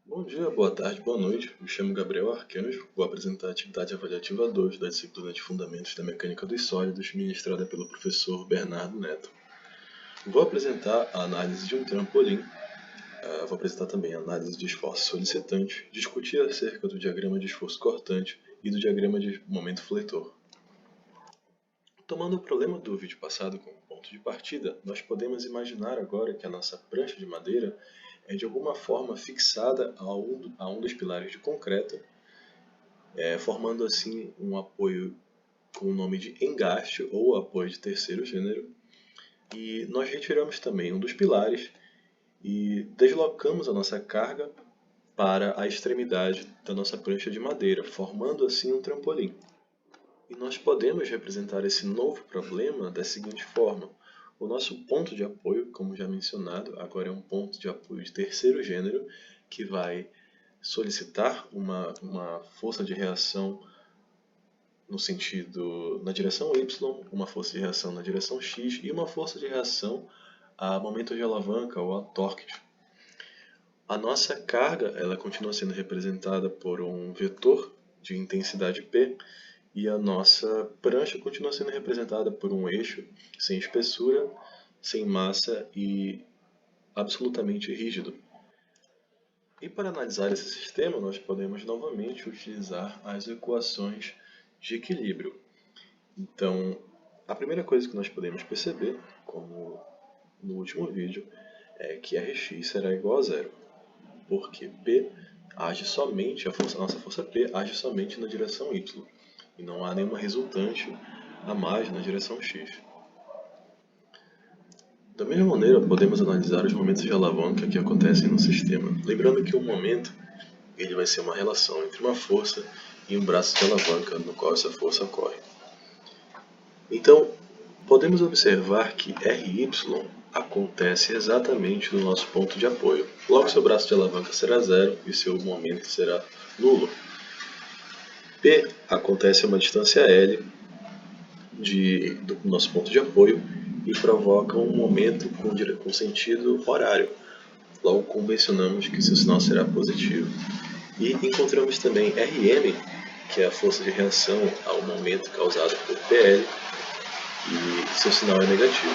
Bom dia, boa tarde, boa noite. Me chamo Gabriel Arcanjo. Vou apresentar a atividade avaliativa 2 da disciplina de Fundamentos da Mecânica dos Sólidos, ministrada pelo professor Bernardo Neto. Vou apresentar a análise de um trampolim. Vou apresentar também a análise de esforço solicitante, discutir acerca do diagrama de esforço cortante e do diagrama de momento fletor. Tomando o problema do vídeo passado como ponto de partida, nós podemos imaginar agora que a nossa prancha de madeira é de alguma forma fixada a um dos pilares de concreto, formando assim um apoio com o nome de engaste ou apoio de terceiro gênero. E nós retiramos também um dos pilares e deslocamos a nossa carga para a extremidade da nossa prancha de madeira, formando assim um trampolim. E nós podemos representar esse novo problema da seguinte forma. O nosso ponto de apoio, como já mencionado, agora é um ponto de apoio de terceiro gênero, que vai solicitar uma força de reação na direção Y, uma força de reação na direção X e uma força de reação a momento de alavanca ou a torque. A nossa carga ela continua sendo representada por um vetor de intensidade P, e a nossa prancha continua sendo representada por um eixo sem espessura, sem massa e absolutamente rígido. E para analisar esse sistema, nós podemos novamente utilizar as equações de equilíbrio. Então, a primeira coisa que nós podemos perceber, como no último vídeo, é que Rx será igual a zero, porque P age somente, a nossa força P age somente na direção Y, e não há nenhuma resultante a mais na direção X. Da mesma maneira, podemos analisar os momentos de alavanca que acontecem no sistema, lembrando que o momento ele vai ser uma relação entre uma força e um braço de alavanca no qual essa força ocorre. Então, podemos observar que Ry acontece exatamente no nosso ponto de apoio. Logo, seu braço de alavanca será zero e seu momento será nulo. P acontece a uma distância L do nosso ponto de apoio e provoca um momento com sentido horário. Logo, convencionamos que seu sinal será positivo. E encontramos também Rm, que é a força de reação ao momento causado por Pl, e seu sinal é negativo.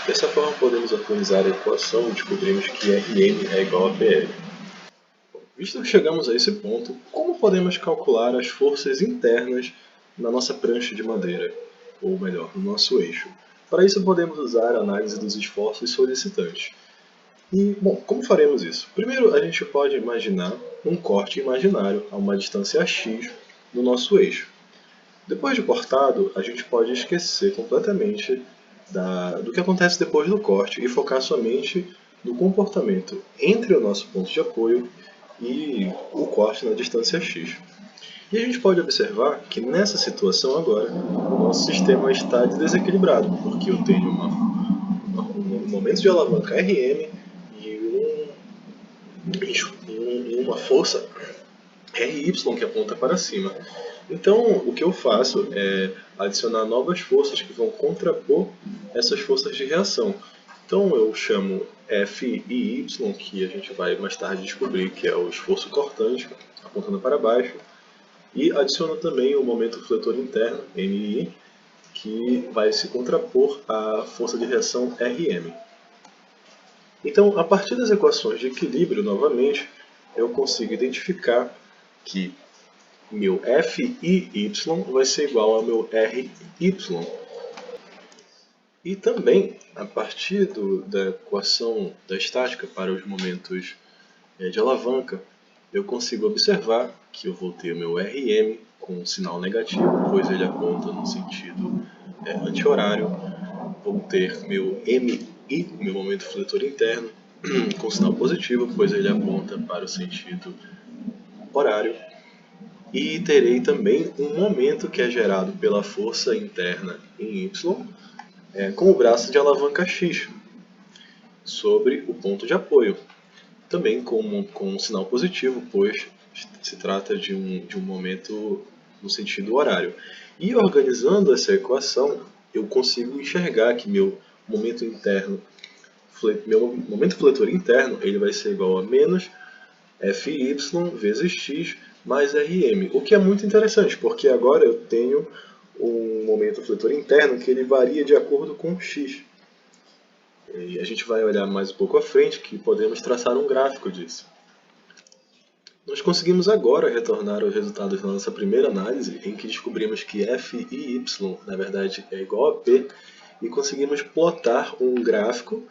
Dessa forma, podemos organizar a equação e descobrimos que Rm é igual a Pl. Visto que chegamos a esse ponto, como podemos calcular as forças internas na nossa prancha de madeira, ou melhor, no nosso eixo? Para isso, podemos usar a análise dos esforços solicitantes. E, bom, como faremos isso? Primeiro, a gente pode imaginar um corte imaginário a uma distância x no nosso eixo. Depois de cortado, a gente pode esquecer completamente do que acontece depois do corte e focar somente no comportamento entre o nosso ponto de apoio e o corte na distância x. E a gente pode observar que nessa situação agora, o nosso sistema está desequilibrado, porque eu tenho um momento de alavanca Rm e uma força Ry que aponta para cima. Então, o que eu faço é adicionar novas forças que vão contrapor essas forças de reação. Então, eu chamo F e Y, que a gente vai mais tarde descobrir que é o esforço cortante, apontando para baixo, e adiciono também o momento fletor interno, MI, que vai se contrapor à força de reação Rm. Então, a partir das equações de equilíbrio, novamente, eu consigo identificar que meu F(y) vai ser igual ao meu Ry. E também, a partir da equação da estática para os momentos de alavanca, eu consigo observar que eu vou ter o meu Rm com um sinal negativo, pois ele aponta no sentido anti-horário. Vou ter meu Mi, meu momento fletor interno, com sinal positivo, pois ele aponta para o sentido horário. E terei também um momento que é gerado pela força interna em Y, com o braço de alavanca X, sobre o ponto de apoio. Também com um sinal positivo, pois se trata de um momento no sentido horário. E organizando essa equação, eu consigo enxergar que meu momento fletor interno ele vai ser igual a menos FY vezes x mais RM, o que é muito interessante, porque agora eu tenho um momento fletor interno que ele varia de acordo com x. E a gente vai olhar mais um pouco à frente que podemos traçar um gráfico disso. Nós conseguimos agora retornar aos resultados da nossa primeira análise, em que descobrimos que f e y, na verdade, é igual a p, e conseguimos plotar um gráfico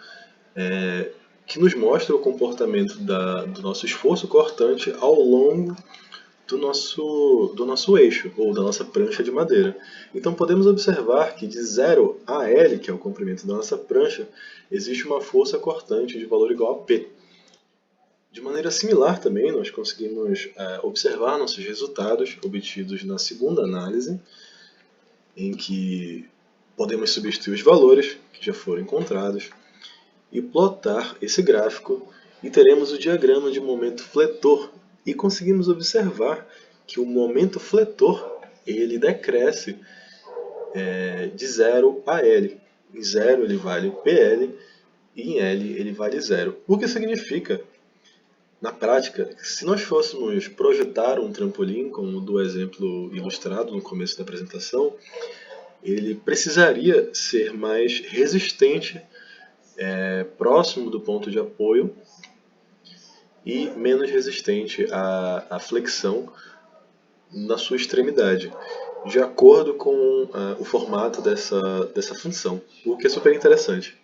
que nos mostra o comportamento do nosso esforço cortante ao longo do nosso eixo, ou da nossa prancha de madeira. Então podemos observar que de 0 a L, que é o comprimento da nossa prancha, existe uma força cortante de valor igual a P. De maneira similar também, nós conseguimos observar nossos resultados obtidos na segunda análise, em que podemos substituir os valores que já foram encontrados e plotar esse gráfico, e teremos o diagrama de momento fletor, e conseguimos observar que o momento fletor ele decresce de 0 a L. Em 0 ele vale PL e em L ele vale 0. O que significa, na prática, se nós fôssemos projetar um trampolim, como do exemplo ilustrado no começo da apresentação, ele precisaria ser mais resistente próximo do ponto de apoio e menos resistente à flexão na sua extremidade, de acordo com o formato dessa função, o que é super interessante.